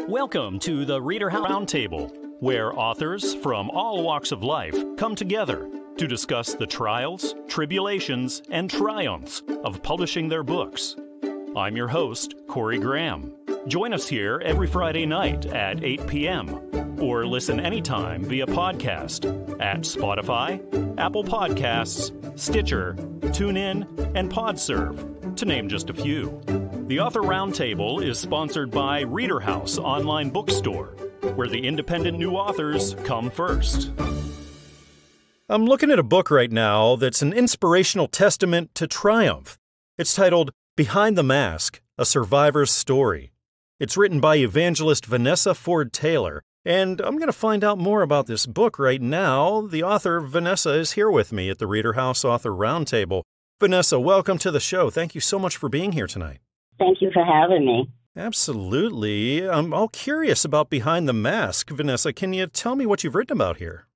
Welcome to the ReaderHouse Roundtable, where authors from all walks of life come together to discuss the trials, tribulations, and triumphs of publishing their books. I'm your host, Corey Graham. Join us here every Friday night at 8 p.m. or listen anytime via podcast at Spotify, Apple Podcasts, Stitcher, TuneIn, and PodServe, to name just a few. The Author Roundtable is sponsored by ReaderHouse Online Bookstore, where the independent new authors come first. I'm looking at a book right now that's an inspirational testament to triumph. It's titled Behind the Mask, A Survivor's Story. It's written by Evangelist Vanessa Ford Taylor, and I'm going to find out more about this book right now. The author, Vanessa, is here with me at the ReaderHouse Author Roundtable. Vanessa, welcome to the show. Thank you so much for being here tonight. Thank you for having me. Absolutely. I'm all curious about Behind the Mask. Vanessa, can you tell me what you've written about here?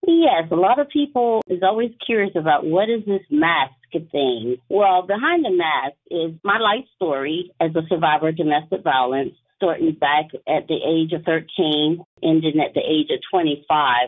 Yes, a lot of people is always curious about what is this mask thing. Well, Behind the Mask is my life story as a survivor of domestic violence, starting back at the age of 13, ending at the age of 25.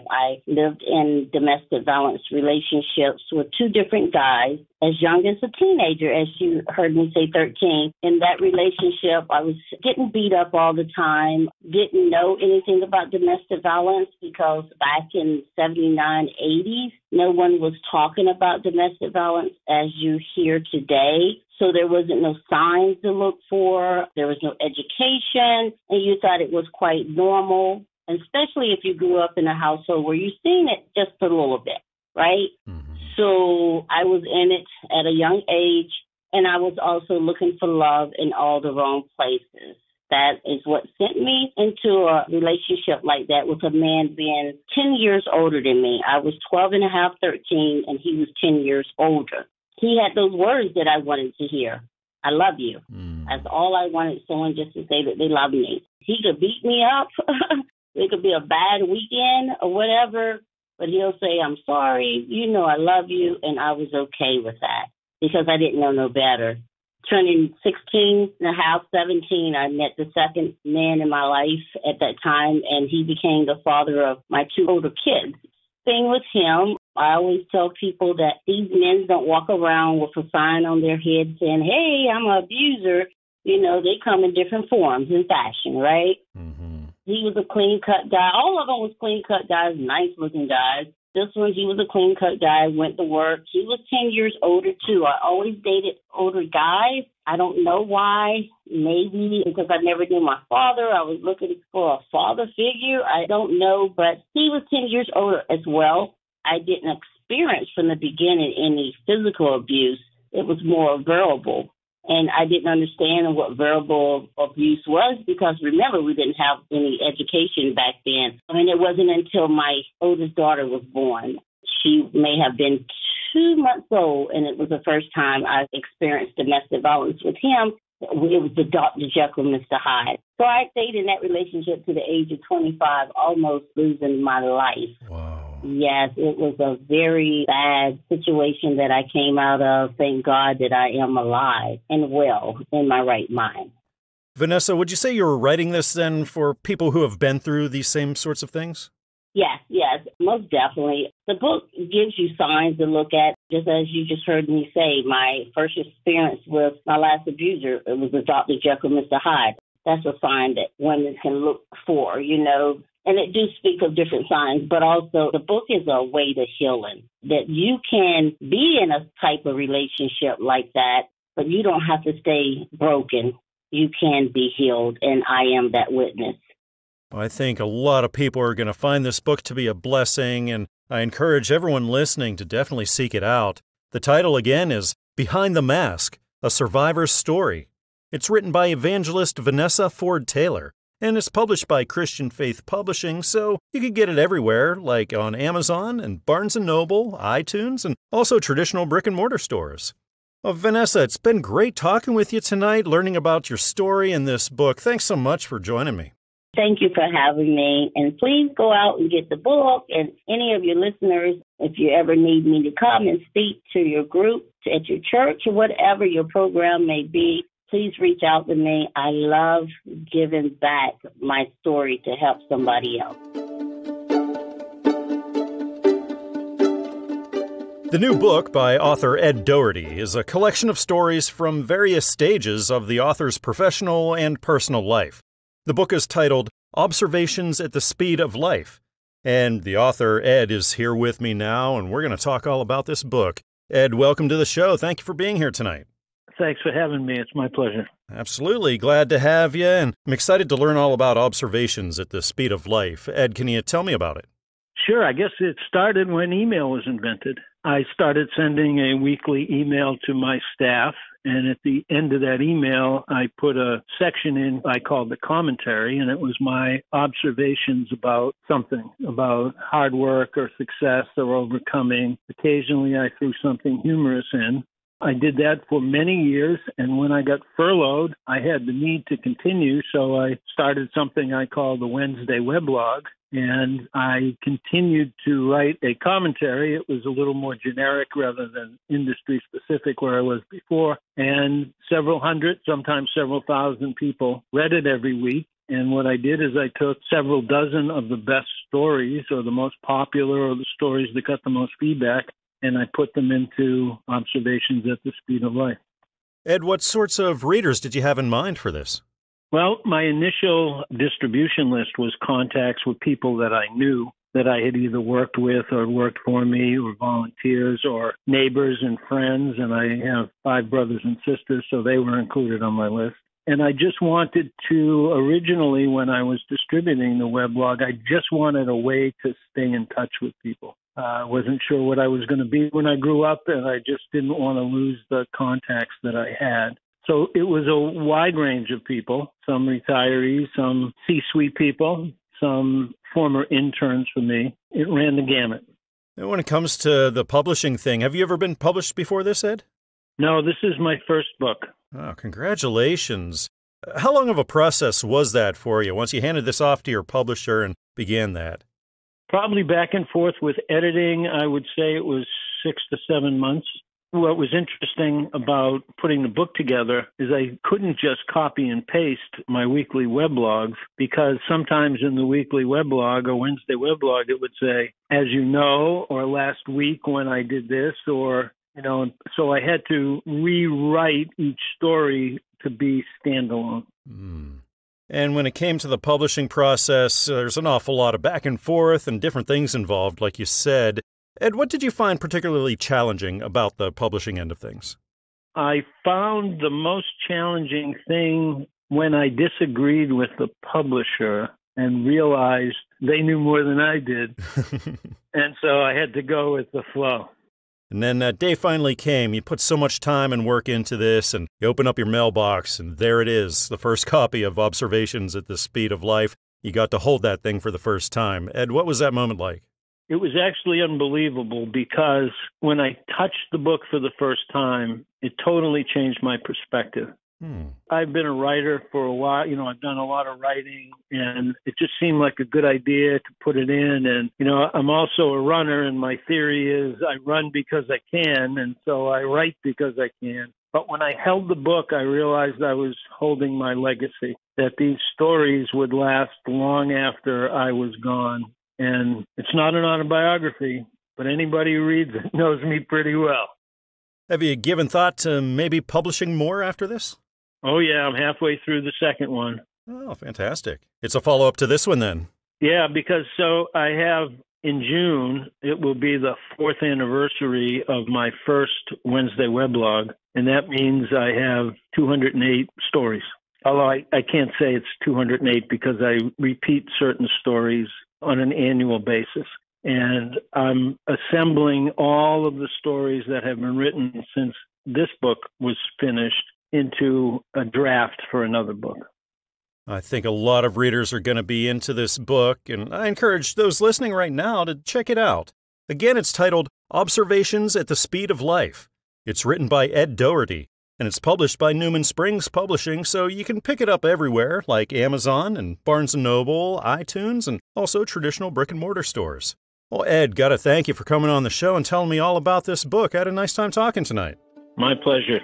I lived in domestic violence relationships with two different guys as young as a teenager, as you heard me say 13. In that relationship, I was getting beat up all the time, didn't know anything about domestic violence because back in 79, 80s, no one was talking about domestic violence as you hear today. So there wasn't no signs to look for. There was no education, and you thought it was quite normal, and especially if you grew up in a household where you've seen it just a little bit, right? Mm-hmm. So I was in it at a young age, and I was also looking for love in all the wrong places. That is what sent me into a relationship like that with a man being 10 years older than me. I was 12 and a half, 13, and he was 10 years older. He had those words that I wanted to hear. I love you. That's all I wanted, someone just to say that they love me. He could beat me up. It could be a bad weekend or whatever, but he'll say, I'm sorry, you know I love you, and I was okay with that because I didn't know no better. Turning 16 and a half, 17, I met the second man in my life at that time, and he became the father of my two older kids. Thing with him, I always tell people that these men don't walk around with a sign on their head saying, hey, I'm an abuser. You know, they come in different forms and fashion, right? Mm-hmm. He was a clean-cut guy. All of them was clean-cut guys, nice-looking guys. This one, he was a clean-cut guy, went to work. He was 10 years older, too. I always dated older guys. I don't know why. Maybe because I never knew my father. I was looking for a father figure. I don't know, but he was 10 years older as well. I didn't experience from the beginning any physical abuse. It was more verbal. And I didn't understand what verbal abuse was because, remember, we didn't have any education back then. I mean, it wasn't until my oldest daughter was born. She may have been 2 months old, and it was the first time I experienced domestic violence with him. It was the Dr. Jekyll, Mr. Hyde. So I stayed in that relationship to the age of 25, almost losing my life. Wow. Yes, it was a very bad situation that I came out of. Thank God that I am alive and well in my right mind. Vanessa, would you say you were writing this then for people who have been through these same sorts of things? Yes, most definitely. The book gives you signs to look at, just as you just heard me say. My first experience with my last abuser, it was the Dr. Jekyll, Mr. Hyde. That's a sign that women can look for, you know. And it do speak of different signs, but also the book is a way to healing, that you can be in a type of relationship like that, but you don't have to stay broken. You can be healed, and I am that witness. I think a lot of people are going to find this book to be a blessing, and I encourage everyone listening to definitely seek it out. The title, again, is Behind the Mask, A Survivor's Story. It's written by Evangelist Vanessa Ford Taylor, and it's published by Christian Faith Publishing, so you can get it everywhere, like on Amazon and Barnes & Noble, iTunes, and also traditional brick-and-mortar stores. Well, Vanessa, it's been great talking with you tonight, learning about your story in this book. Thanks so much for joining me. Thank you for having me. And please go out and get the book. And any of your listeners, if you ever need me to come and speak to your group, at your church, or whatever your program may be, please reach out to me. I love giving back my story to help somebody else. The new book by author Ed Doherty is a collection of stories from various stages of the author's professional and personal life. The book is titled Observations at the Speed of Life. And the author, Ed, is here with me now, and we're going to talk all about this book. Ed, welcome to the show. Thank you for being here tonight. Thanks for having me. It's my pleasure. Absolutely. Glad to have you, and I'm excited to learn all about Observations at the Speed of Life. Ed, can you tell me about it? Sure. I guess it started when email was invented. I started sending a weekly email to my staff, and at the end of that email, I put a section in I called the commentary, and it was my observations about something, about hard work or success or overcoming. Occasionally, I threw something humorous in. I did that for many years, and when I got furloughed, I had the need to continue, so I started something I call the Wednesday weblog, and I continued to write a commentary. It was a little more generic rather than industry-specific where I was before, and several hundred, sometimes several thousand people read it every week. And what I did is I took several dozen of the best stories or the most popular or the stories that got the most feedback, and I put them into Observations at the Speed of Life. Ed, what sorts of readers did you have in mind for this? Well, my initial distribution list was contacts with people that I knew that I had either worked with or worked for me, or volunteers or neighbors and friends. And I have 5 brothers and sisters, so they were included on my list. And I just wanted to, originally when I was distributing the weblog, I just wanted a way to stay in touch with people. I wasn't sure what I was going to be when I grew up, and I just didn't want to lose the contacts that I had. So it was a wide range of people, some retirees, some C-suite people, some former interns for me. It ran the gamut. And when it comes to the publishing thing, have you ever been published before this, Ed? No, this is my first book. Oh, congratulations. How long of a process was that for you once you handed this off to your publisher and began that? Probably back and forth with editing. I would say it was 6 to 7 months. What was interesting about putting the book together is I couldn't just copy and paste my weekly weblogs, because sometimes in the weekly weblog or Wednesday weblog, it would say, as you know, or last week when I did this, or, so I had to rewrite each story to be standalone. And when it came to the publishing process, there's an awful lot of back and forth and different things involved, like you said. Ed, what did you find particularly challenging about the publishing end of things? I found the most challenging thing when I disagreed with the publisher and realized they knew more than I did. And so I had to go with the flow. And then that day finally came. You put so much time and work into this, and you open up your mailbox, and there it is, the first copy of Observations at the Speed of Life. You got to hold that thing for the first time. Ed, what was that moment like? It was actually unbelievable, because when I touched the book for the first time, it totally changed my perspective. I've been a writer for a while. I've done a lot of writing, and it just seemed like a good idea to put it in. And, I'm also a runner, and my theory is I run because I can, and so I write because I can. But when I held the book, I realized I was holding my legacy, that these stories would last long after I was gone. And it's not an autobiography, but anybody who reads it knows me pretty well. Have you given thought to maybe publishing more after this? Oh, yeah, I'm halfway through the second one. Oh, fantastic. It's a follow-up to this one, then. Yeah, because I have, in June, it will be the 4th anniversary of my first Wednesday weblog, and that means I have 208 stories. Although I can't say it's 208 because I repeat certain stories on an annual basis. And I'm assembling all of the stories that have been written since this book was finished into a draft for another book. I think a lot of readers are going to be into this book, and I encourage those listening right now to check it out. Again, it's titled Observations at the Speed of Life. It's written by Ed Doherty, and it's published by Newman Springs Publishing, so you can pick it up everywhere, like Amazon and Barnes & Noble, iTunes, and also traditional brick-and-mortar stores. Well, Ed, got to thank you for coming on the show and telling me all about this book. I had a nice time talking tonight. My pleasure.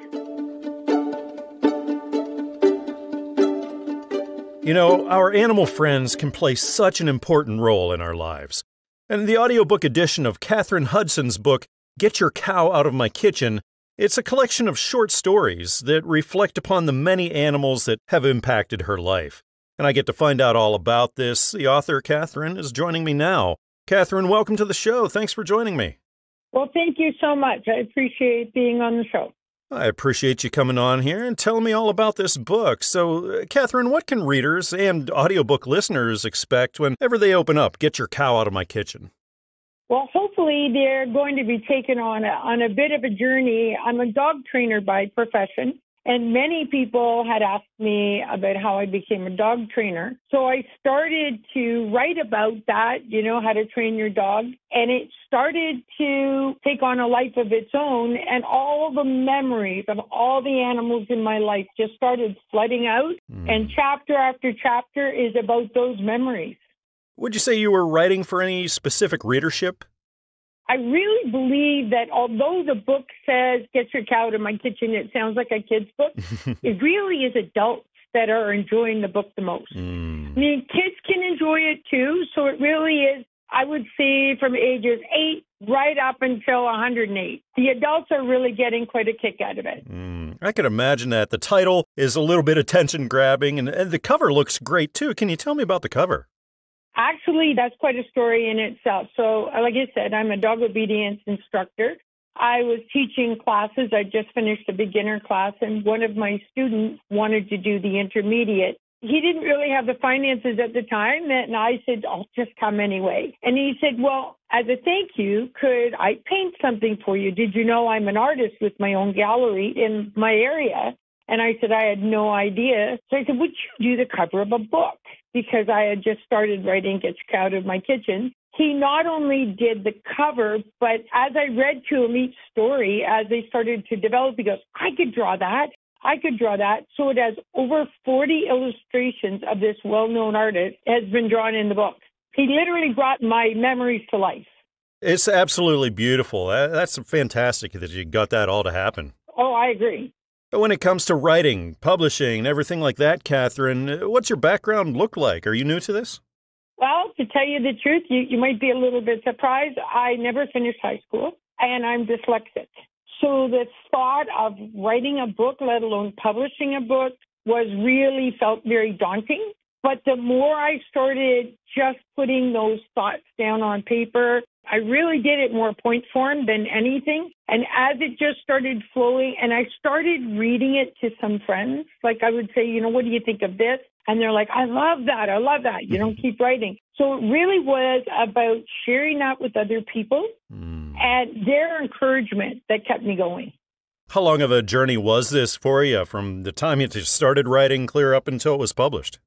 You know, our animal friends can play such an important role in our lives. And the audiobook edition of Katherine Hudson's book, Get Your Cow Out of My Kitchen, it's a collection of short stories that reflect upon the many animals that have impacted her life. And I get to find out all about this. The author, Katherine, is joining me now. Katherine, welcome to the show. Thanks for joining me. Well, thank you so much. I appreciate being on the show. I appreciate you coming on here and telling me all about this book. So, Katherine, what can readers and audiobook listeners expect whenever they open up Get Your Cow Out of My Kitchen? Well, hopefully they're going to be taken on a bit of a journey. I'm a dog trainer by profession, and many people had asked me about how I became a dog trainer. So I started to write about that, how to train your dog. And it started to take on a life of its own. And all the memories of all the animals in my life just started flooding out. And chapter after chapter is about those memories. Would you say you were writing for any specific readership? I really believe that although the book says, Get Your Cow Out of My Kitchen, it sounds like a kid's book, it really is adults that are enjoying the book the most. I mean, kids can enjoy it too, so it really is, I would say, from ages 8 right up until 108. The adults are really getting quite a kick out of it. I can imagine that. The title is a little bit attention-grabbing, and the cover looks great too. Can you tell me about the cover? Actually, that's quite a story in itself. So, like I said, I'm a dog obedience instructor. I was teaching classes. I just finished a beginner class, and one of my students wanted to do the intermediate. He didn't really have the finances at the time, and I said, I'll just come anyway. And he said, well, as a thank you, could I paint something for you? Did you know I'm an artist with my own gallery in my area? And I said, I had no idea. So I said, would you do the cover of a book? Because I had just started writing Get Your Cow Out of My Kitchen. He not only did the cover, but as I read to him each story, as they started to develop, he goes, I could draw that. I could draw that. So it has over 40 illustrations of this well-known artist has been drawn in the book. He literally brought my memories to life. It's absolutely beautiful. That's fantastic that you got that all to happen. Oh, I agree. But when it comes to writing, publishing, everything like that, Katherine, what's your background look like? Are you new to this? Well, to tell you the truth, you might be a little bit surprised. I never finished high school, and I'm dyslexic. So the thought of writing a book, let alone publishing a book, felt very daunting. But the more I started just putting those thoughts down on paper, I really did it more point form than anything. And as it just started flowing, and I started reading it to some friends, like I would say, what do you think of this? And they're like, I love that. Keep writing. So it really was about sharing that with other people and their encouragement that kept me going. How long of a journey was this for you from the time you started writing clear up until it was published?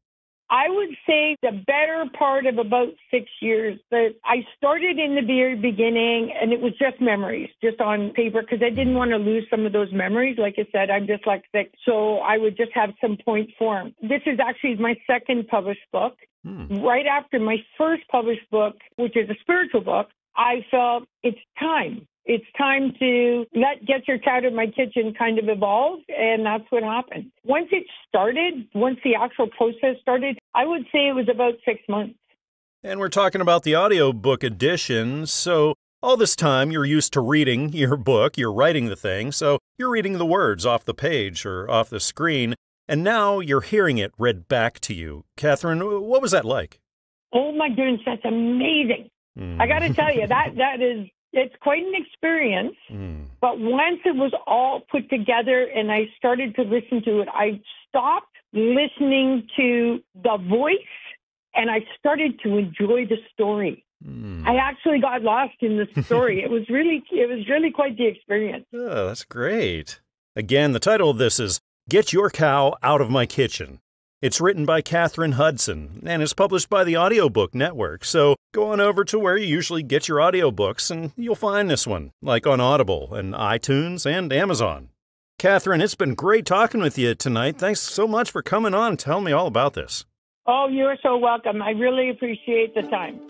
I would say the better part of about 6 years. That I started in the very beginning, and it was just memories, just on paper, because I didn't want to lose some of those memories. Like I said, I'm dyslexic, so I would just have some point form. This is actually my second published book. Right after my first published book, which is a spiritual book, I felt it's time. It's time to let Get Your Cow Out of My Kitchen kind of evolve, and that's what happened. Once the actual process started, I would say it was about 6 months. And we're talking about the audiobook edition, so all this time you're used to reading your book, you're writing the thing, so you're reading the words off the page or off the screen, and now you're hearing it read back to you. Katherine, what was that like? Oh my goodness, that's amazing. I got to tell you, it's quite an experience, but once it was all put together and I started to listen to it, I stopped listening to the voice and I started to enjoy the story. I actually got lost in the story. It was really quite the experience. Oh, that's great. Again, the title of this is Get Your Cow Out of My Kitchen. It's written by Katherine Hudson and is published by the Audiobook Network, so go on over to where you usually get your audiobooks and you'll find this one, like on Audible and iTunes and Amazon. Katherine, it's been great talking with you tonight. Thanks so much for coming on and telling me all about this. Oh, you're so welcome. I really appreciate the time.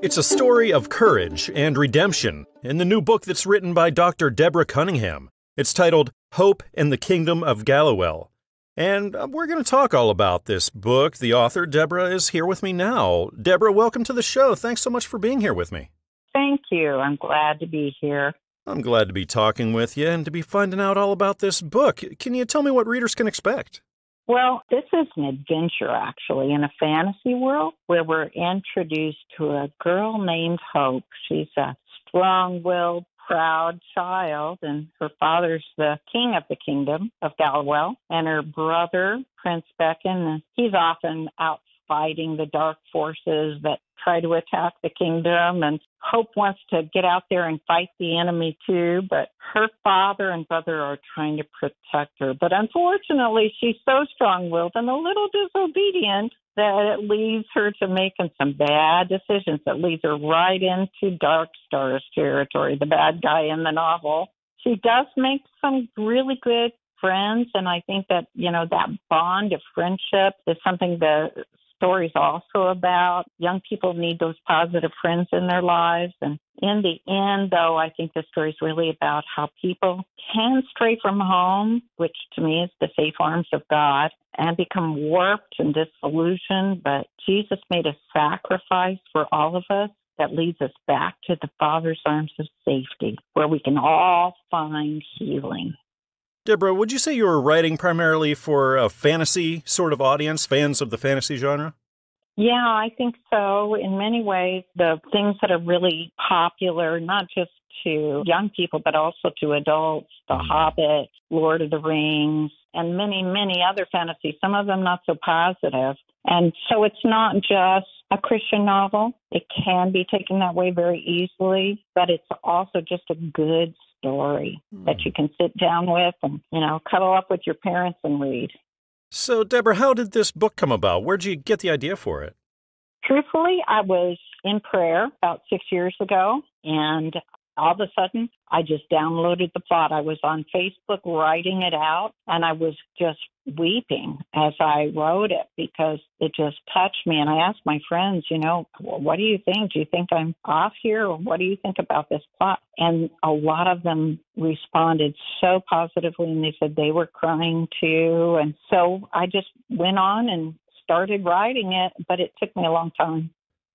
It's a story of courage and redemption in the new book that's written by Dr. Debra Cunningham. It's titled Hope in the Kingdom of Gallowell. And we're going to talk all about this book. The author, Debra, is here with me now. Debra, welcome to the show. Thanks so much for being here with me. Thank you. I'm glad to be here. I'm glad to be talking with you and to be finding out all about this book. Can you tell me what readers can expect? Well, this is an adventure, actually, in a fantasy world where we're introduced to a girl named Hope. She's a strong-willed, proud child, and her father's the king of the kingdom of Gallowell, and her brother, Prince Beacon, he's often out fighting the dark forces that try to attack the kingdom, and Hope wants to get out there and fight the enemy too, but her father and brother are trying to protect her. But unfortunately, she's so strong-willed and a little disobedient that it leads her to making some bad decisions that leads her right into Dark Star's territory, the bad guy in the novel. She does make some really good friends, and I think that, that bond of friendship is something the story's also about. Young people need those positive friends in their lives. And in the end, though, I think the story's really about how people can stray from home, which to me is the safe arms of God, and become warped and disillusioned. But Jesus made a sacrifice for all of us that leads us back to the Father's arms of safety, where we can all find healing. Debra, would you say you were writing primarily for a fantasy sort of audience, fans of the fantasy genre? Yeah, I think so. In many ways, the things that are really popular, not just to young people, but also to adults, The Hobbit, Lord of the Rings, and many, many other fantasies, some of them not so positive. And so it's not just a Christian novel. It can be taken that way very easily, but it's also just a good story that you can sit down with and, cuddle up with your parents and read. So, Debra, how did this book come about? Where'd you get the idea for it? Truthfully, I was in prayer about 6 years ago, and all of a sudden, I just downloaded the plot. I was on Facebook writing it out, and I was just weeping as I wrote it because it just touched me. And I asked my friends, what do you think? Do you think I'm off here? Or what do you think about this plot? And a lot of them responded so positively, and they said they were crying too. And so I just went on and started writing it, but it took me a long time.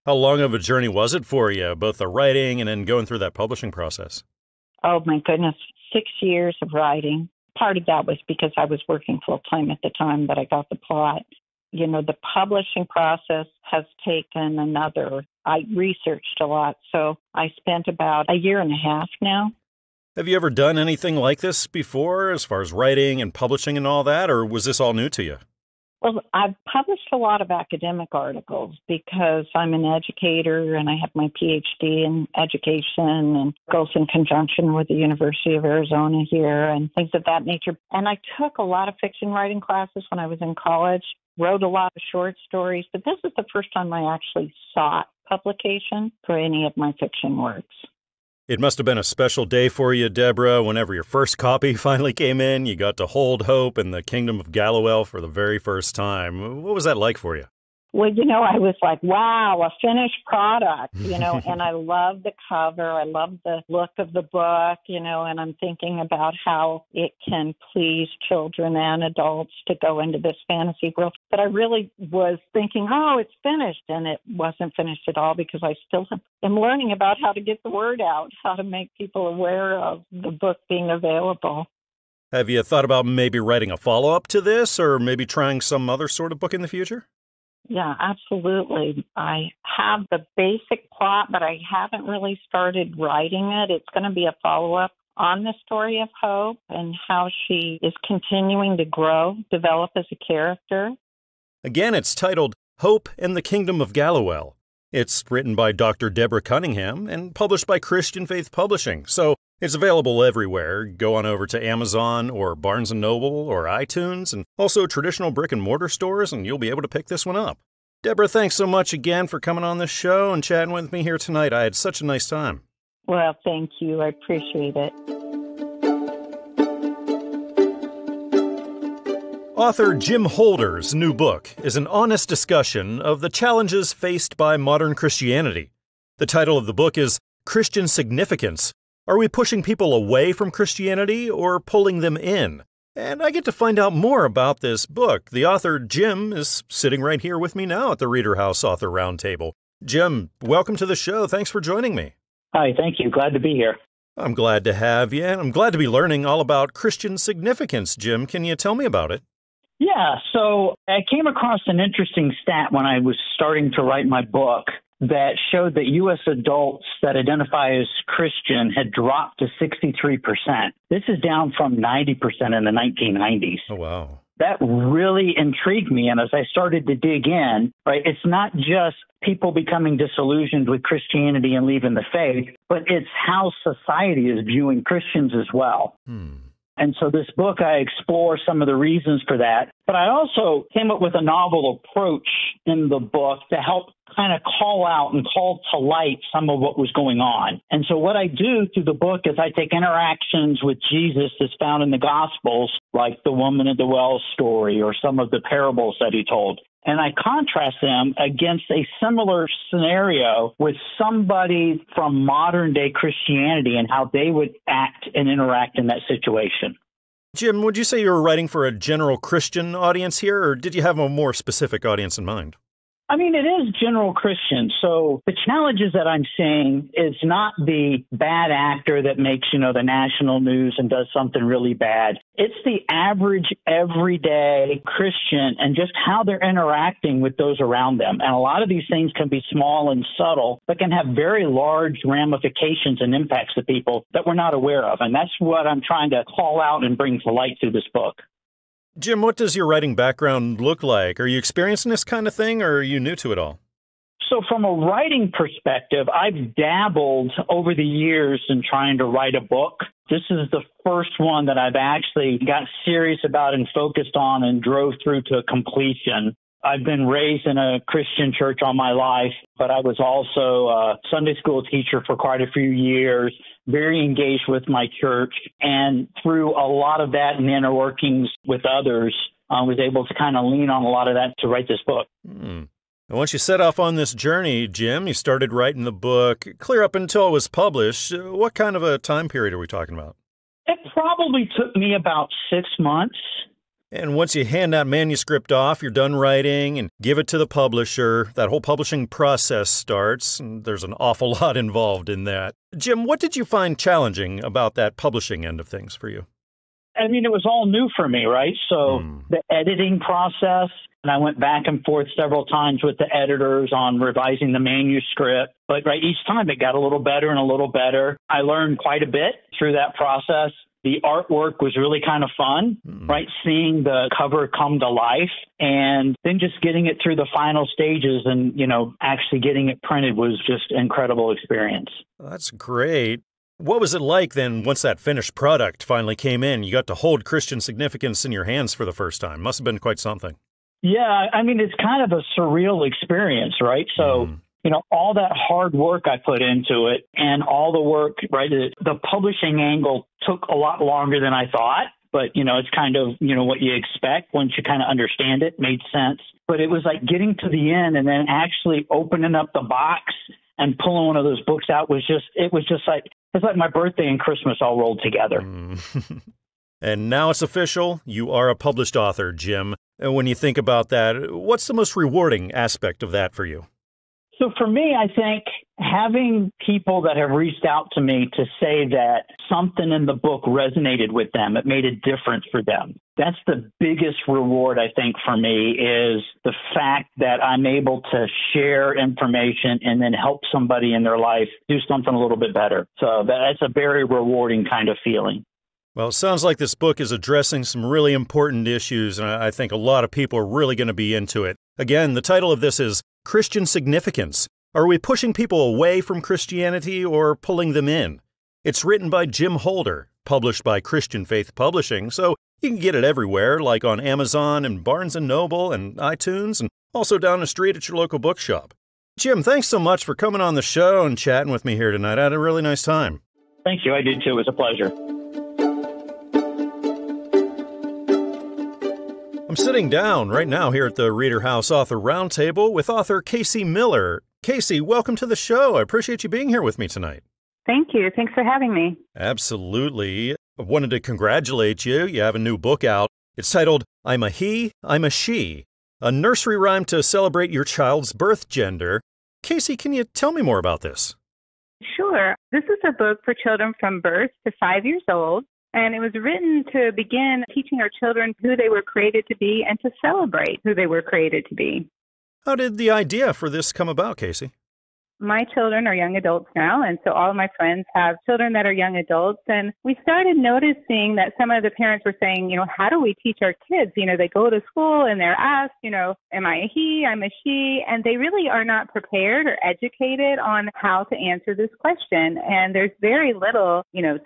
How long of a journey was it for you, both the writing and then going through that publishing process? Oh, my goodness, 6 years of writing. Part of that was because I was working full-time at the time that I got the plot. The publishing process has taken I researched a lot, so I spent about a year and a half now. Have you ever done anything like this before, as far as writing and publishing and all that, or was this all new to you? Well, I've published a lot of academic articles because I'm an educator and I have my PhD in education and goes in conjunction with the University of Arizona here and things of that nature. And I took a lot of fiction writing classes when I was in college, wrote a lot of short stories, but this is the first time I actually sought publication for any of my fiction works. It must have been a special day for you, Debra, whenever your first copy finally came in. You got to hold Hope in the Kingdom of Gallowell for the very first time. What was that like for you? Well, I was like, wow, a finished product, and I love the cover. I love the look of the book, and I'm thinking about how it can please children and adults to go into this fantasy world. But I really was thinking, oh, it's finished. And it wasn't finished at all because I still am learning about how to get the word out, how to make people aware of the book being available. Have you thought about maybe writing a follow-up to this or maybe trying some other sort of book in the future? Yeah, absolutely. I have the basic plot, but I haven't really started writing it. It's going to be a follow-up on the story of Hope and how she is continuing to grow, develop as a character. Again, it's titled Hope in the Kingdom of Gallowell. It's written by Dr. Debra Cunningham and published by Christian Faith Publishing, so it's available everywhere. Go on over to Amazon or Barnes & Noble or iTunes and also traditional brick-and-mortar stores, and you'll be able to pick this one up. Debra, thanks so much again for coming on this show and chatting with me here tonight. I had such a nice time. Well, thank you. I appreciate it. Author Jim Holder's new book is an honest discussion of the challenges faced by modern Christianity. The title of the book is Christian Significance: Are we pushing people away from Christianity or pulling them in? And I get to find out more about this book. The author, Jim, is sitting right here with me now at the ReaderHouse Author Roundtable. Jim, welcome to the show. Thanks for joining me. Hi, thank you. Glad to be here. I'm glad to have you, and I'm glad to be learning all about Christian significance. Jim, can you tell me about it? Yeah, so I came across an interesting stat when I was starting to write my book that showed that U.S. adults that identify as Christian had dropped to 63%. This is down from 90% in the 1990s. Oh, wow. That really intrigued me. And as I started to dig in, right, it's not just people becoming disillusioned with Christianity and leaving the faith, but it's how society is viewing Christians as well. And so this book, I explore some of the reasons for that. But I also came up with a novel approach in the book to help kind of call out and call to light some of what was going on. And so what I do through the book is I take interactions with Jesus that's found in the Gospels, like the woman at the well story or some of the parables that he told. And I contrast them against a similar scenario with somebody from modern day Christianity and how they would act and interact in that situation. Jim, would you say you were writing for a general Christian audience here, or did you have a more specific audience in mind? I mean, it is general Christian. So the challenges that I'm seeing is not the bad actor that makes, the national news and does something really bad. It's the average, everyday Christian and just how they're interacting with those around them. And a lot of these things can be small and subtle, but can have very large ramifications and impacts to people that we're not aware of. And that's what I'm trying to call out and bring to light through this book. Jim, what does your writing background look like? Are you experiencing this kind of thing, or are you new to it all? So from a writing perspective, I've dabbled over the years in trying to write a book. This is the first one that I've actually got serious about and focused on and drove through to completion. I've been raised in a Christian church all my life, but I was also a Sunday school teacher for quite a few years, very engaged with my church. And through a lot of that and inner workings with others, I was able to kind of lean on a lot of that to write this book. And once you set off on this journey, Jim, you started writing the book, clear up until it was published. What kind of a time period are we talking about? It probably took me about 6 months. And once you hand that manuscript off, you're done writing and give it to the publisher, that whole publishing process starts, and there's an awful lot involved in that. Jim, what did you find challenging about that publishing end of things for you? I mean, it was all new for me, right? So the editing process, and I went back and forth several times with the editors on revising the manuscript. But each time it got a little better and a little better. I learned quite a bit through that process. The artwork was really kind of fun, right? Seeing the cover come to life and then just getting it through the final stages and, actually getting it printed was just an incredible experience. That's great. What was it like then once that finished product finally came in? You got to hold Christian significance in your hands for the first time. Must have been quite something. Yeah, I mean, it's kind of a surreal experience, right? So, all that hard work I put into it and all the work, right? The publishing angle took a lot longer than I thought, but, it's kind of, what you expect once you kind of understand it, made sense. But it was like getting to the end and then actually opening up the box and pulling one of those books out it's like my birthday and Christmas all rolled together. And now it's official. You are a published author, Jim. And when you think about that, what's the most rewarding aspect of that for you? So for me, I think having people that have reached out to me to say that something in the book resonated with them, it made a difference for them. That's the biggest reward, I think, for me is the fact that I'm able to share information and then help somebody in their life do something a little bit better. So that's a very rewarding kind of feeling. Well, it sounds like this book is addressing some really important issues, and I think a lot of people are really going to be into it. Again, the title of this is Christian Significance. Are we pushing people away from Christianity or pulling them in? It's written by Jim Holder, published by Christian Faith Publishing, so you can get it everywhere, like on Amazon and Barnes & Noble and iTunes, and also down the street at your local bookshop. Jim, thanks so much for coming on the show and chatting with me here tonight. I had a really nice time. Thank you. I did too. It was a pleasure. I'm sitting down right now here at the ReaderHouse Author Roundtable with author Kasey Miller. Kasey, welcome to the show. I appreciate you being here with me tonight. Thank you. Thanks for having me. Absolutely. I wanted to congratulate you. You have a new book out. It's titled, I'm a He, I'm a She, a nursery rhyme to celebrate your child's birth gender. Kasey, can you tell me more about this? Sure. This is a book for children from birth to 5 years old, and it was written to begin teaching our children who they were created to be and to celebrate who they were created to be. How did the idea for this come about, Kasey? My children are young adults now, and so all of my friends have children that are young adults. And we started noticing that some of the parents were saying, how do we teach our kids? They go to school and they're asked, am I a he, I'm a she? And they really are not prepared or educated on how to answer this question. And there's very little,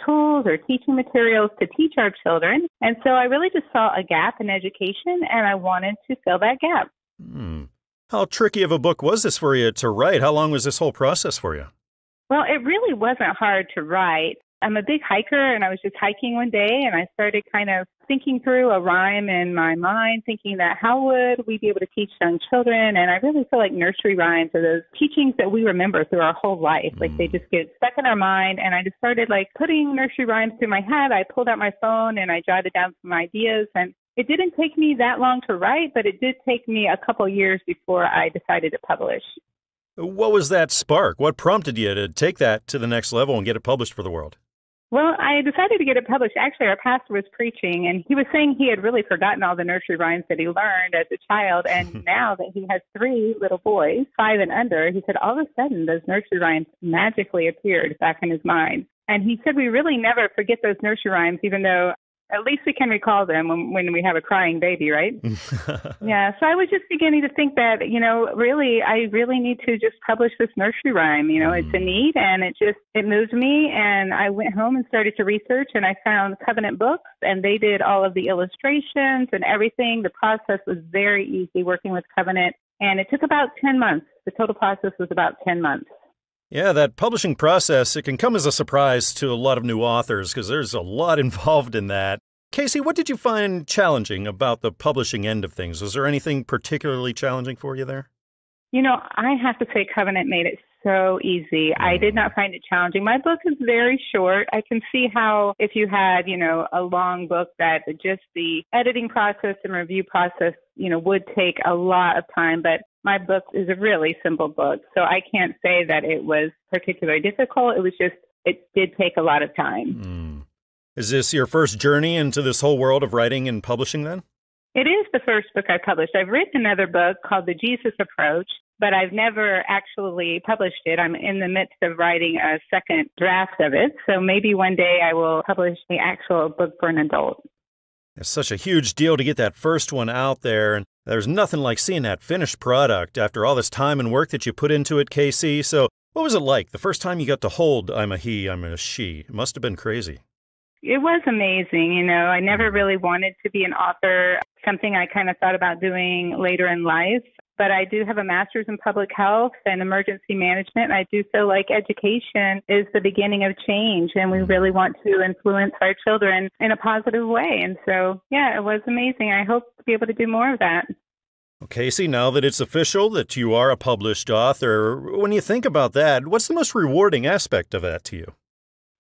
tools or teaching materials to teach our children. And so I really just saw a gap in education, and I wanted to fill that gap. How tricky of a book was this for you to write? How long was this whole process for you? Well, it really wasn't hard to write. I'm a big hiker, and I was just hiking one day, and I started kind of thinking through a rhyme in my mind, thinking that how would we be able to teach young children? And I really feel like nursery rhymes are those teachings that we remember through our whole life. Like they just get stuck in our mind, and I just started putting nursery rhymes through my head. I pulled out my phone, and I jotted down some ideas, and it didn't take me that long to write, but it did take me a couple years before I decided to publish. What was that spark? What prompted you to take that to the next level and get it published for the world? Well, I decided to get it published. Actually, our pastor was preaching, and he was saying he had really forgotten all the nursery rhymes that he learned as a child. And now that he has 3 little boys, 5 and under, he said all of a sudden those nursery rhymes magically appeared back in his mind. And he said we really never forget those nursery rhymes, even though at least we can recall them when we have a crying baby, right? Yeah. So I was just beginning to think that, I really need to just publish this nursery rhyme. It's a need, and it moved me. And I went home and started to research, and I found Covenant Books, and they did all of the illustrations and everything. The process was very easy working with Covenant, and it took about 10 months. The total process was about 10 months. Yeah, that publishing process, it can come as a surprise to a lot of new authors because there's a lot involved in that. Kasey, what did you find challenging about the publishing end of things? Was there anything particularly challenging for you there? I have to say Covenant made it so easy. I did not find it challenging. My book is very short. I can see how if you had, a long book that just the editing process and review process, would take a lot of time. But my book is a really simple book, so I can't say that it was particularly difficult. It did take a lot of time. Is this your first journey into this whole world of writing and publishing then? It is the first book I published. I've written another book called The Jesus Approach, but I've never actually published it. I'm in the midst of writing a second draft of it, so maybe one day I will publish the actual book for an adult. It's such a huge deal to get that first one out there, and there's nothing like seeing that finished product after all this time and work that you put into it, Kasey. So what was it like the first time you got to hold I'm a he, I'm a she? It must have been crazy. It was amazing. I never really wanted to be an author, something I kind of thought about doing later in life. But I do have a master's in public health and emergency management. I do feel like education is the beginning of change, and we really want to influence our children in a positive way. And so, yeah, it was amazing. I hope to be able to do more of that. Well, Kasey, now that it's official that you are a published author, when you think about that, what's the most rewarding aspect of that to you?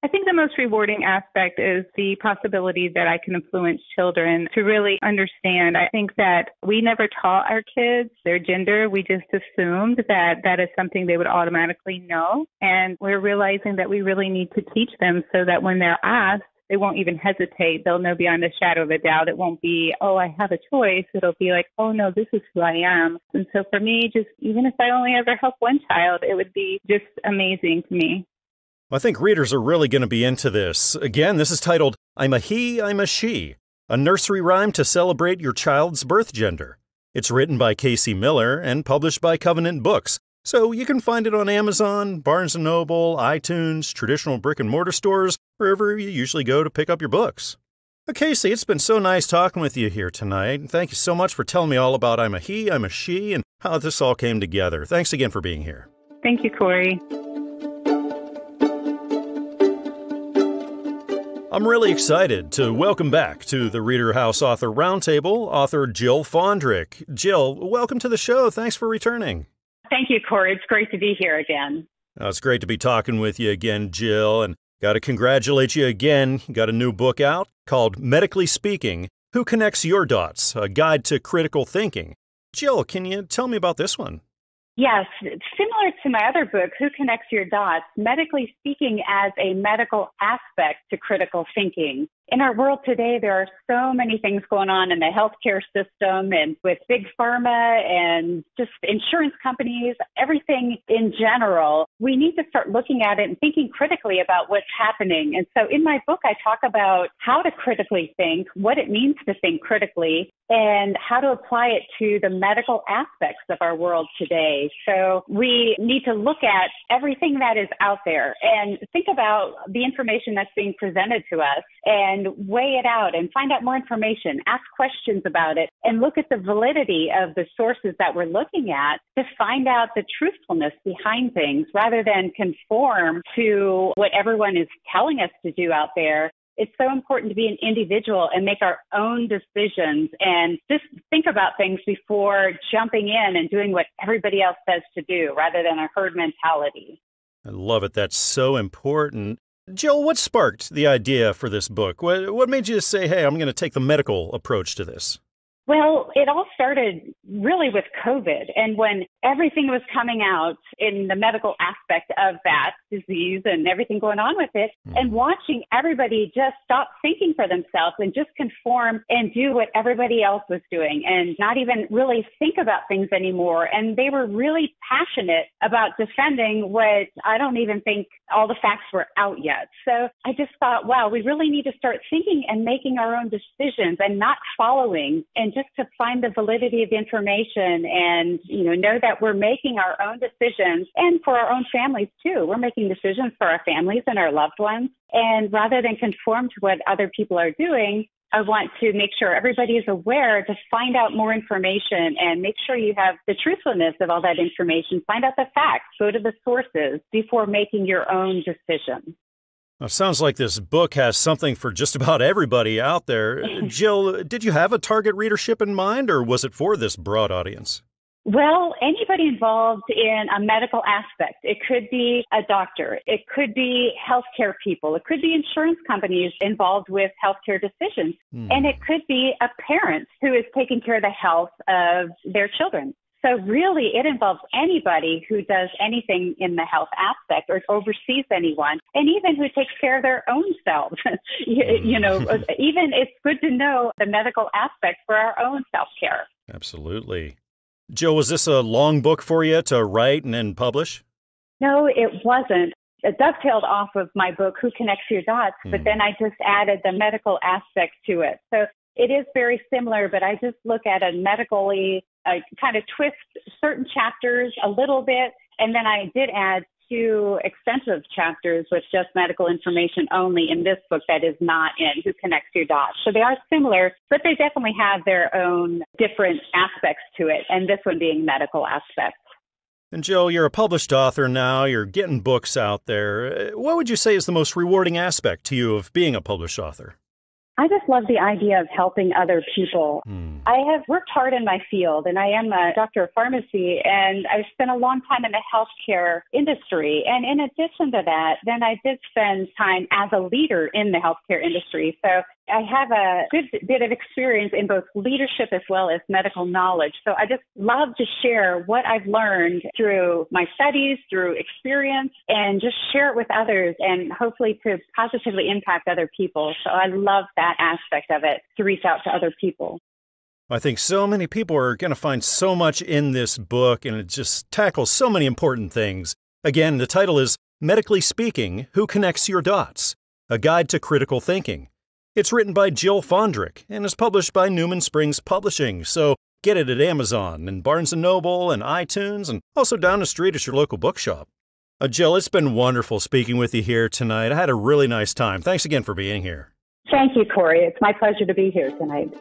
I think the most rewarding aspect is the possibility that I can influence children to really understand. I think that we never taught our kids their gender. We just assumed that that is something they would automatically know. And we're realizing that we really need to teach them so that when they're asked, they won't even hesitate. They'll know beyond a shadow of a doubt. It won't be, oh, I have a choice. It'll be like, oh, no, this is who I am. And so for me, just even if I only ever help one child, it would be just amazing to me. I think readers are really going to be into this. Again, this is titled, I'm a He, I'm a She, a nursery rhyme to celebrate your child's birth gender. It's written by Kasey Miller and published by Covenant Books. So you can find it on Amazon, Barnes & Noble, iTunes, traditional brick-and-mortar stores, wherever you usually go to pick up your books. Kasey, it's been so nice talking with you here tonight. Thank you so much for telling me all about I'm a He, I'm a She, and how this all came together. Thanks again for being here. Thank you, Corey. I'm really excited to welcome back to the ReaderHouse Author Roundtable author Jill Fandrich. Jill, welcome to the show. Thanks for returning. Thank you, Corey. It's great to be here again. It's great to be talking with you again, Jill, and got to congratulate you again. You got a new book out called Medically Speaking, Who Connects Your Dots? A Guide to Critical Thinking. Jill, can you tell me about this one? Yes, similar to my other book, Who Connects Your Dots, Medically Speaking as a medical aspect to critical thinking. In our world today, there are so many things going on in the healthcare system and with big pharma and just insurance companies, everything in general. We need to start looking at it and thinking critically about what's happening. And so in my book, I talk about how to critically think, what it means to think critically, and how to apply it to the medical aspects of our world today. So we need to look at everything that is out there and think about the information that's being presented to us and weigh it out and find out more information, ask questions about it, and look at the validity of the sources that we're looking at to find out the truthfulness behind things rather than conform to what everyone is telling us to do out there. It's so important to be an individual and make our own decisions and just think about things before jumping in and doing what everybody else says to do rather than a herd mentality. I love it. That's so important. Jill, what sparked the idea for this book? What made you say, hey, I'm going to take the medical approach to this? Well, it all started really with COVID. And when everything was coming out in the medical aspect of that disease and everything going on with it, and watching everybody just stop thinking for themselves and just conform and do what everybody else was doing and not even really think about things anymore. And they were really passionate about defending what I don't even think all the facts were out yet. So I just thought, wow, we really need to start thinking and making our own decisions and not following, and just to find the validity of the information and, know that we're making our own decisions, and for our own families too. We're making decisions for our families and our loved ones. And rather than conform to what other people are doing, I want to make sure everybody is aware to find out more information and make sure you have the truthfulness of all that information. Find out the facts, go to the sources before making your own decision. Well, sounds like this book has something for just about everybody out there. Jill, did you have a target readership in mind, or was it for this broad audience? Well, anybody involved in a medical aspect. It could be a doctor. It could be healthcare people. It could be insurance companies involved with healthcare decisions. And it could be a parent who is taking care of the health of their children. So really, it involves anybody who does anything in the health aspect or oversees anyone, and even who takes care of their own selves. Even it's good to know the medical aspect for our own self-care. Absolutely. Jill, was this a long book for you to write and then publish? No, it wasn't. It dovetailed off of my book, Who Connects Your Dots, but then I just added the medical aspect to it. So it is very similar, but I just look at it medically, I kind of twist certain chapters a little bit, and then I did add 2 extensive chapters with just medical information only in this book that is not in Who Connects Your Dots. So they are similar, but they definitely have their own different aspects to it, and this one being medical aspects. And Jill, you're a published author now, you're getting books out there. What would you say is the most rewarding aspect to you of being a published author? I just love the idea of helping other people. I have worked hard in my field, and I am a doctor of pharmacy, and I've spent a long time in the healthcare industry. And in addition to that, then I did spend time as a leader in the healthcare industry. So I have a good bit of experience in both leadership as well as medical knowledge. So I just love to share what I've learned through my studies, through experience, and just share it with others and hopefully to positively impact other people. So I love that aspect of it, to reach out to other people. I think so many people are going to find so much in this book, and it just tackles so many important things. Again, the title is Medically Speaking, Who Connects Your Dots? A Guide to Critical Thinking. It's written by Jill Fandrich and is published by Newman Springs Publishing, so get it at Amazon and Barnes & Noble and iTunes, and also down the street at your local bookshop. Jill, it's been wonderful speaking with you here tonight. I had a really nice time. Thanks again for being here. Thank you, Corey. It's my pleasure to be here tonight.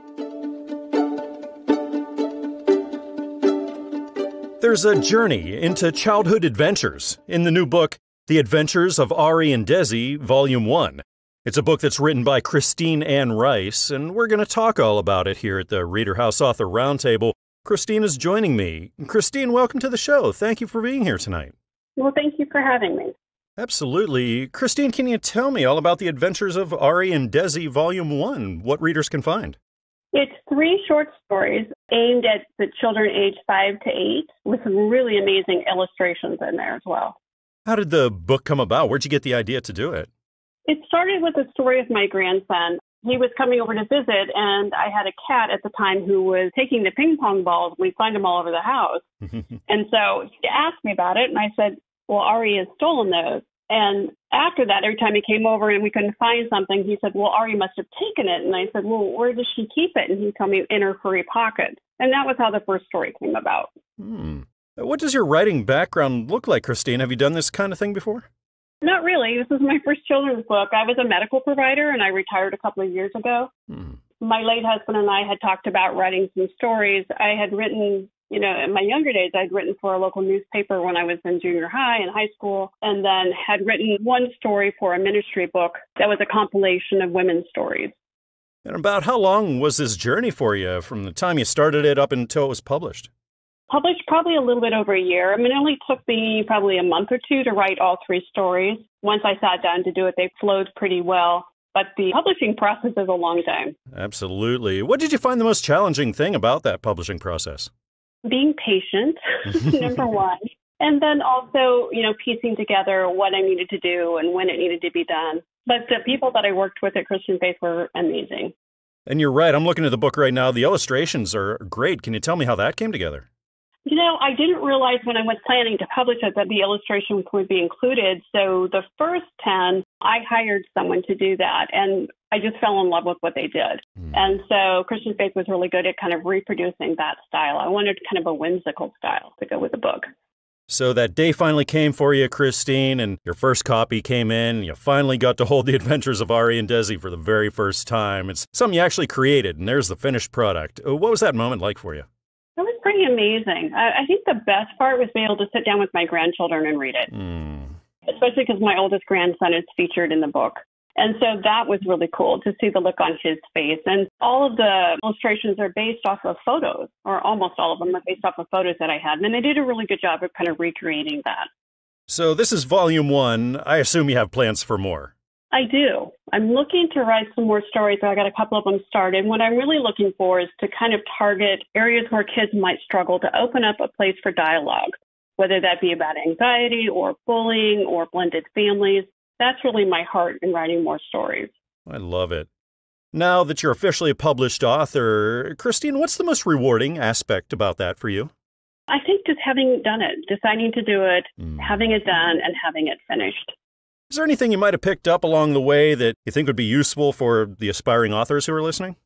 There's a journey into childhood adventures in the new book, The Adventures of Ari and Desi, Volume 1. It's a book that's written by Christine Ann Rice, and we're going to talk all about it here at the ReaderHouse Author Roundtable. Christine is joining me. Christine, welcome to the show. Thank you for being here tonight. Well, thank you for having me. Absolutely. Christine, can you tell me all about the adventures of Ari and Desi Volume 1, what readers can find? It's 3 short stories aimed at the children aged 5 to 8 with some really amazing illustrations in there as well. How did the book come about? Where'd you get the idea to do it? It started with a story of my grandson. He was coming over to visit, and I had a cat at the time who was taking the ping pong balls. We find them all over the house. And so he asked me about it, and I said, well, Ari has stolen those. And after that, every time he came over and we couldn't find something, he said, well, Ari must have taken it. And I said, well, where does she keep it? And he told me in her furry pocket. And that was how the first story came about. What does your writing background look like, Christine? Have you done this kind of thing before? Not really. This is my first children's book. I was a medical provider, and I retired a couple of years ago. My late husband and I had talked about writing some stories. I had written, in my younger days, I'd written for a local newspaper when I was in junior high and high school, and then had written one story for a ministry book that was a compilation of women's stories. And about how long was this journey for you from the time you started it up until it was published? Published probably a little bit over a year. It only took me probably a month or two to write all 3 stories. Once I sat down to do it, they flowed pretty well. But the publishing process is a long time. Absolutely. What did you find the most challenging thing about that publishing process? Being patient, number one. And then also, piecing together what I needed to do and when it needed to be done. But the people that I worked with at Christian Faith were amazing. And you're right. I'm looking at the book right now. The illustrations are great. Can you tell me how that came together? I didn't realize when I was planning to publish it that the illustrations would be included. So the first 10, I hired someone to do that. And I just fell in love with what they did. And so Christian Faith was really good at kind of reproducing that style. I wanted kind of a whimsical style to go with the book. So that day finally came for you, Christine, and your first copy came in, and you finally got to hold the adventures of Ari and Desi for the very first time. It's something you actually created, and there's the finished product. What was that moment like for you? It was pretty amazing. I think the best part was being able to sit down with my grandchildren and read it, especially because my oldest grandson is featured in the book. And so that was really cool to see the look on his face. And all of the illustrations are based off of photos, or almost all of them are based off of photos that I had. And they did a really good job of kind of recreating that. So this is volume 1. I assume you have plans for more. I do. I'm looking to write some more stories. I got a couple of them started. What I'm really looking for is to kind of target areas where kids might struggle, to open up a place for dialogue, whether that be about anxiety or bullying or blended families. That's really my heart in writing more stories. I love it. Now that you're officially a published author, Christine, what's the most rewarding aspect about that for you? I think just having done it, deciding to do it, having it done, and having it finished. Is there anything you might have picked up along the way that you think would be useful for the aspiring authors who are listening?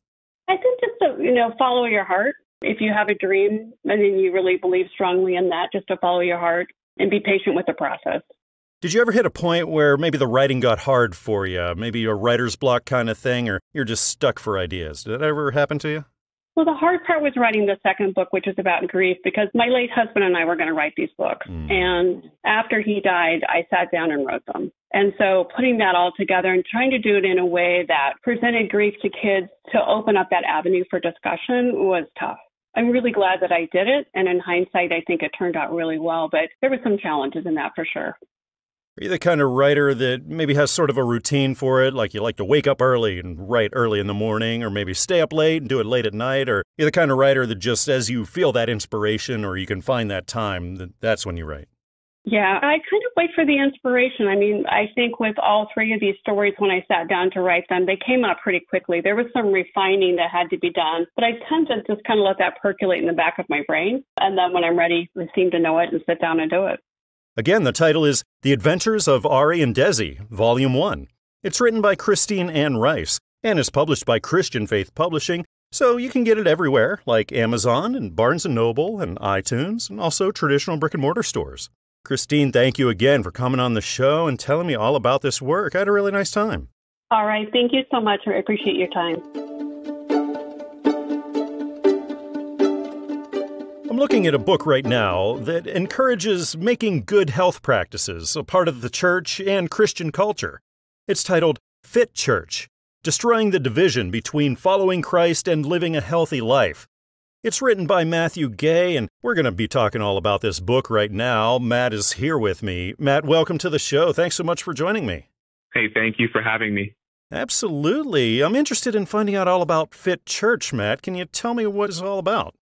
I think just to, follow your heart. If you have a dream and then you really believe strongly in that, just to follow your heart and be patient with the process. Did you ever hit a point where maybe the writing got hard for you, maybe a writer's block kind of thing, or you're just stuck for ideas? Did that ever happen to you? Well, the hard part was writing the second book, which is about grief, because my late husband and I were going to write these books. And after he died, I sat down and wrote them. And so putting that all together and trying to do it in a way that presented grief to kids to open up that avenue for discussion was tough. I'm really glad that I did it. And in hindsight, I think it turned out really well. But there were some challenges in that for sure. Are you the kind of writer that maybe has sort of a routine for it, like you like to wake up early and write early in the morning, or maybe stay up late and do it late at night? Or you're the kind of writer that just as you feel that inspiration or you can find that time, that's when you write? Yeah, I kind of wait for the inspiration. I mean, I think with all 3 of these stories, when I sat down to write them, they came out pretty quickly. There was some refining that had to be done, but I tend to just kind of let that percolate in the back of my brain. And then when I'm ready, I seem to know it and sit down and do it. Again, the title is The Adventures of Ari and Desi, Volume 1. It's written by Christine Ann Rice and is published by Christian Faith Publishing, so you can get it everywhere, like Amazon and Barnes & Noble and iTunes, and also traditional brick-and-mortar stores. Christine, thank you again for coming on the show and telling me all about this work. I had a really nice time. All right. Thank you so much. I appreciate your time. I'm looking at a book right now that encourages making good health practices a part of the church and Christian culture. It's titled Fit Church: Destroying the Division Between Following Christ and Living a Healthy Life. It's written by Matthew Gay, and we're going to be talking all about this book right now. Matt is here with me. Matt, welcome to the show. Thanks so much for joining me. Hey, thank you for having me. Absolutely. I'm interested in finding out all about Fit Church, Matt. Can you tell me what it's all about?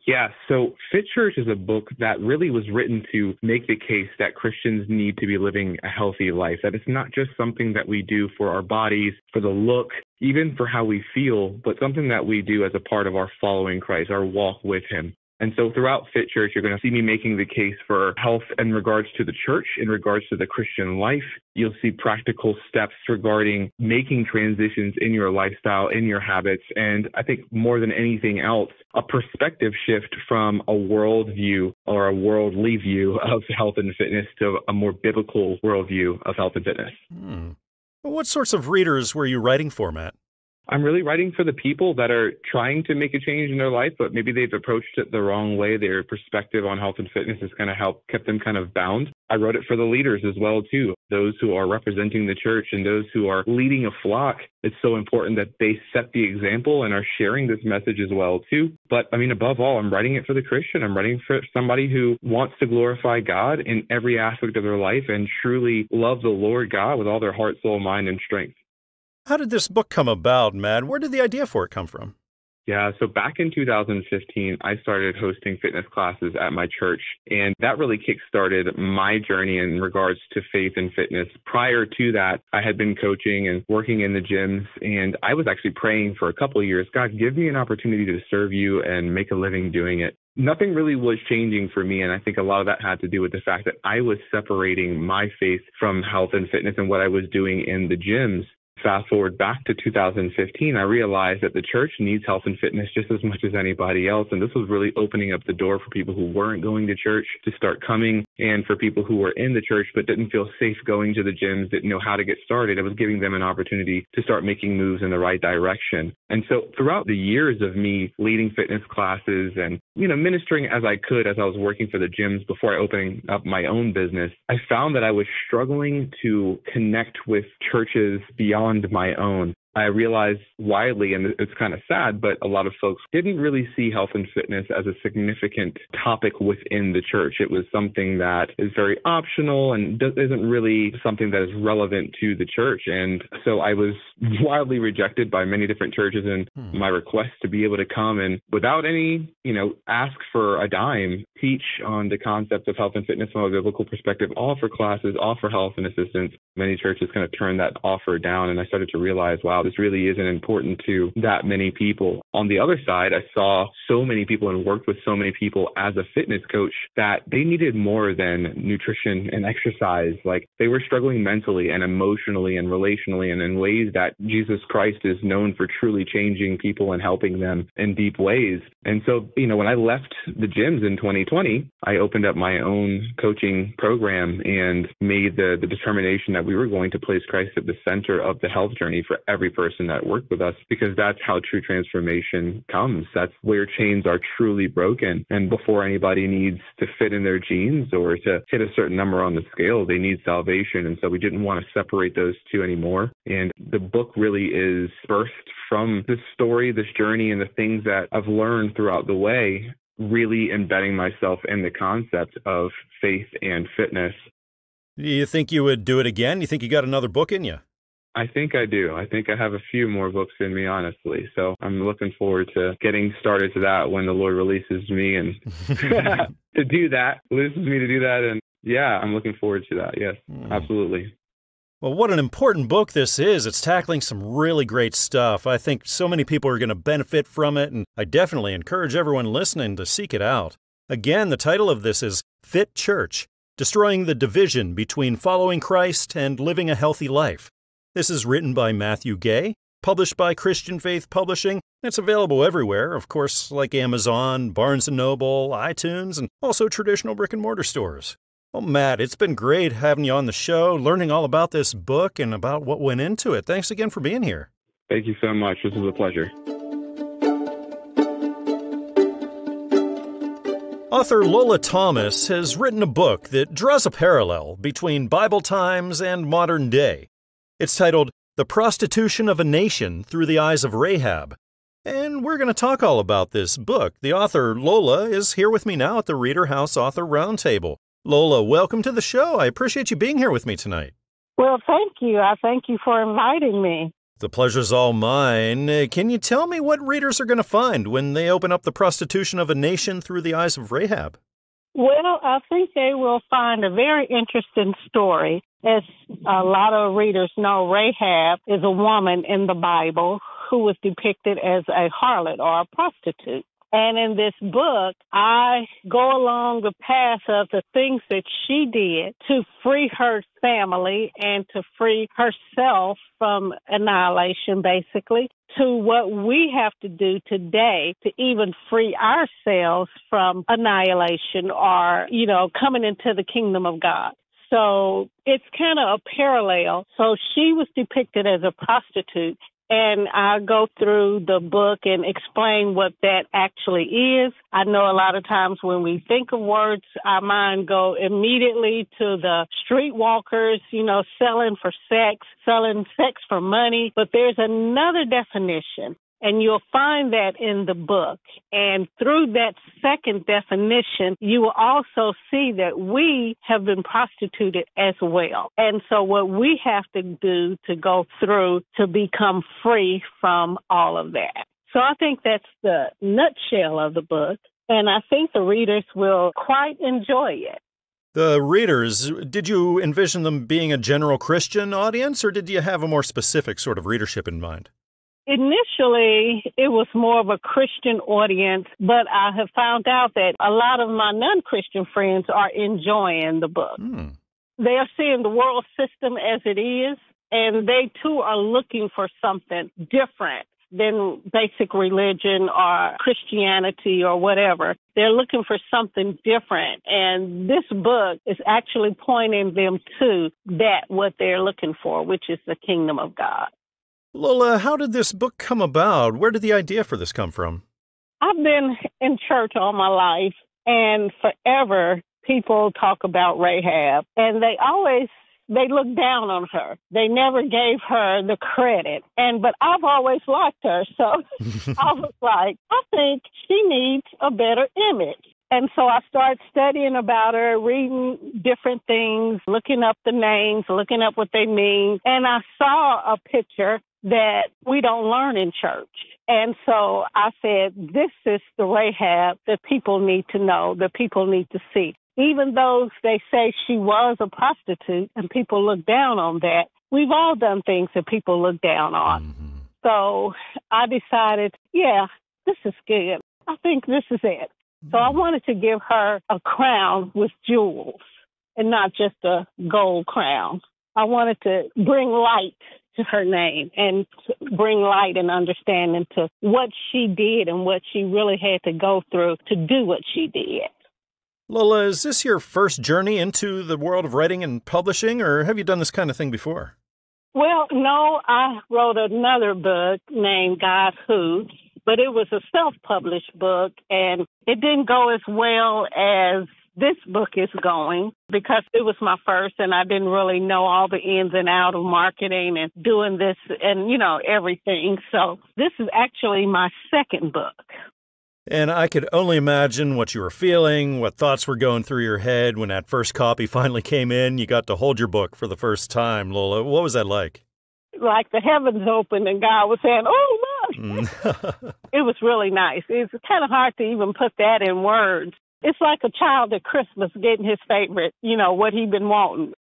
Yeah, so Fit Church is a book that really was written to make the case that Christians need to be living a healthy life, that it's not just something that we do for our bodies, for the look, even for how we feel, but something that we do as a part of our following Christ, our walk with Him. And so throughout Fit Church, you're going to see me making the case for health in regards to the church, in regards to the Christian life. You'll see practical steps regarding making transitions in your lifestyle, in your habits, and I think more than anything else, a perspective shift from a worldview or a worldly view of health and fitness to a more biblical worldview of health and fitness. Well, what sorts of readers were you writing for, Matt? I'm really writing for the people that are trying to make a change in their life, but maybe they've approached it the wrong way. Their perspective on health and fitness has kind of kept them kind of bound. I wrote it for the leaders as well, too. Those who are representing the church and those who are leading a flock. It's so important that they set the example and are sharing this message as well, too. But I mean, above all, I'm writing it for the Christian. I'm writing for somebody who wants to glorify God in every aspect of their life and truly love the Lord God with all their heart, soul, mind, and strength. How did this book come about, Matt? Where did the idea for it come from? Yeah, so back in 2015, I started hosting fitness classes at my church, and that really kickstarted my journey in regards to faith and fitness. Prior to that, I had been coaching and working in the gyms, and I was actually praying for a couple of years, God, give me an opportunity to serve you and make a living doing it. Nothing really was changing for me, and I think a lot of that had to do with the fact that I was separating my faith from health and fitness and what I was doing in the gyms. Fast forward back to 2015, I realized that the church needs health and fitness just as much as anybody else. And this was really opening up the door for people who weren't going to church to start coming, and for people who were in the church but didn't feel safe going to the gyms, didn't know how to get started. It was giving them an opportunity to start making moves in the right direction. And so throughout the years of me leading fitness classes and, ministering as I could as I was working for the gyms before I opened up my own business, I found that I was struggling to connect with churches beyond my own. I realized widely, and it's kind of sad, but a lot of folks didn't really see health and fitness as a significant topic within the church. It was something that is very optional and isn't really something that is relevant to the church. And so I was widely rejected by many different churches, and my request to be able to come and without any, ask for a dime, teach on the concept of health and fitness from a biblical perspective, offer classes, offer health and assistance. Many churches kind of turned that offer down, and I started to realize, wow, this really isn't important to that many people. On the other side, I saw so many people and worked with so many people as a fitness coach that they needed more than nutrition and exercise. Like, they were struggling mentally and emotionally and relationally, and in ways that Jesus Christ is known for truly changing people and helping them in deep ways. And so, when I left the gyms in 2020, I opened up my own coaching program and made the determination that we were going to place Christ at the center of the health journey for every person that worked with us, because that's how true transformation comes. That's where chains are truly broken. And before anybody needs to fit in their jeans or to hit a certain number on the scale, they need salvation. And so we didn't want to separate those two anymore. And the book really is birthed from this story, this journey, and the things that I've learned throughout the way, really embedding myself in the concept of faith and fitness. Do you think you would do it again? You think you got another book in you? I think I do. I think I have a few more books in me, honestly. So I'm looking forward to getting started to that when the Lord releases me and to do that, releases me to do that. And yeah, I'm looking forward to that. Yes, absolutely. Well, what an important book this is. It's tackling some really great stuff. I think so many people are going to benefit from it, and I definitely encourage everyone listening to seek it out. Again, the title of this is Fit Church, Destroying the Division Between Following Christ and Living a Healthy Life. This is written by Matthew Gay, published by Christian Faith Publishing. It's available everywhere, of course, like Amazon, Barnes & Noble, iTunes, and also traditional brick-and-mortar stores. Well, Matt, it's been great having you on the show, learning all about this book and about what went into it. Thanks again for being here. Thank you so much. This was a pleasure. Author Lola Thomas has written a book that draws a parallel between Bible times and modern day. It's titled The Prostitution of a Nation Through the Eyes of Rahab. And we're going to talk all about this book. The author, Lola, is here with me now at the ReaderHouse Author Roundtable. Lola, welcome to the show. I appreciate you being here with me tonight. Well, thank you. I thank you for inviting me. The pleasure's all mine. Can you tell me what readers are going to find when they open up The Prostitution of a Nation Through the Eyes of Rahab? Well, I think they will find a very interesting story. As a lot of readers know, Rahab is a woman in the Bible who was depicted as a harlot or a prostitute. And in this book, I go along the path of the things that she did to free her family and to free herself from annihilation, basically, to what we have to do today to even free ourselves from annihilation or, coming into the kingdom of God. So it's kind of a parallel. So she was depicted as a prostitute. And I go through the book and explain what that actually is. I know a lot of times when we think of words, our mind go immediately to the streetwalkers, selling sex for money. But there's another definition, and you'll find that in the book. And through that second definition, you will also see that we have been prostituted as well. And so what we have to do to go through to become free from all of that. So I think that's the nutshell of the book, and I think the readers will quite enjoy it. The readers, did you envision them being a general Christian audience, or did you have a more specific sort of readership in mind? Initially, it was more of a Christian audience, but I have found out that a lot of my non-Christian friends are enjoying the book. They are seeing the world system as it is, and they too are looking for something different than basic religion or Christianity or whatever. They're looking for something different, and this book is actually pointing them to that, what they're looking for, which is the kingdom of God. Lola, how did this book come about? Where did the idea for this come from? I've been in church all my life, and forever people talk about Rahab, and they look down on her. They never gave her the credit. But I've always liked her, so I was like, I think she needs a better image. And so I started studying about her, reading different things, looking up the names, looking up what they mean. And I saw a picture that we don't learn in church. And so I said, this is the Rahab that people need to know, that people need to see. Even though they say she was a prostitute and people look down on that, we've all done things that people look down on. Mm-hmm. So I decided, this is good. I think this is it. So I wanted to give her a crown with jewels and not just a gold crown. I wanted to bring light to her name and bring light and understanding to what she did and what she really had to go through to do what she did. Lola, is this your first journey into the world of writing and publishing, or have you done this kind of thing before? Well, no, I wrote another book named God Who, but it was a self-published book, and it didn't go as well as this book is going because it was my first, and I didn't really know all the ins and outs of marketing and doing this and, everything. So this is actually my second book. And I could only imagine what you were feeling, what thoughts were going through your head when that first copy finally came in. You got to hold your book for the first time, Lola. What was that like? Like the heavens opened and God was saying, oh, look. It was really nice. It's kind of hard to even put that in words. It's like a child at Christmas getting his favorite, what he'd been wanting.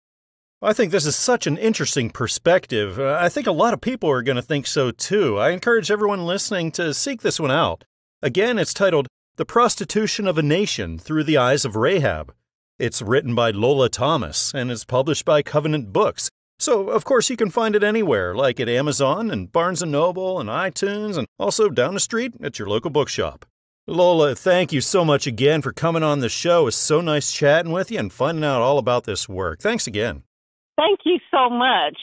I think this is such an interesting perspective. I think a lot of people are going to think so, too. I encourage everyone listening to seek this one out. Again, it's titled The Prostitution of a Nation Through the Eyes of Rahab. It's written by Lola Thomas and is published by Covenant Books. So, of course, you can find it anywhere, like at Amazon and Barnes & Noble and iTunes, and also down the street at your local bookshop. Lola, thank you so much again for coming on the show. It's so nice chatting with you and finding out all about this work. Thanks again. Thank you so much.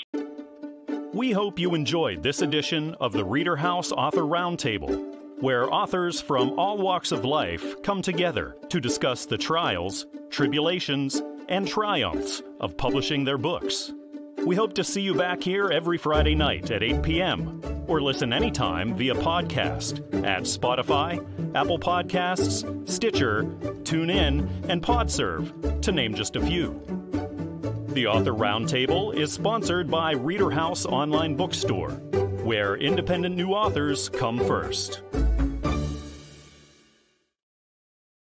We hope you enjoyed this edition of the ReaderHouse Author Roundtable, where authors from all walks of life come together to discuss the trials, tribulations, and triumphs of publishing their books. We hope to see you back here every Friday night at 8 p.m. or listen anytime via podcast at Spotify, Apple Podcasts, Stitcher, TuneIn, and PodServe, to name just a few. The Author Roundtable is sponsored by ReaderHouse Online Bookstore, where independent new authors come first.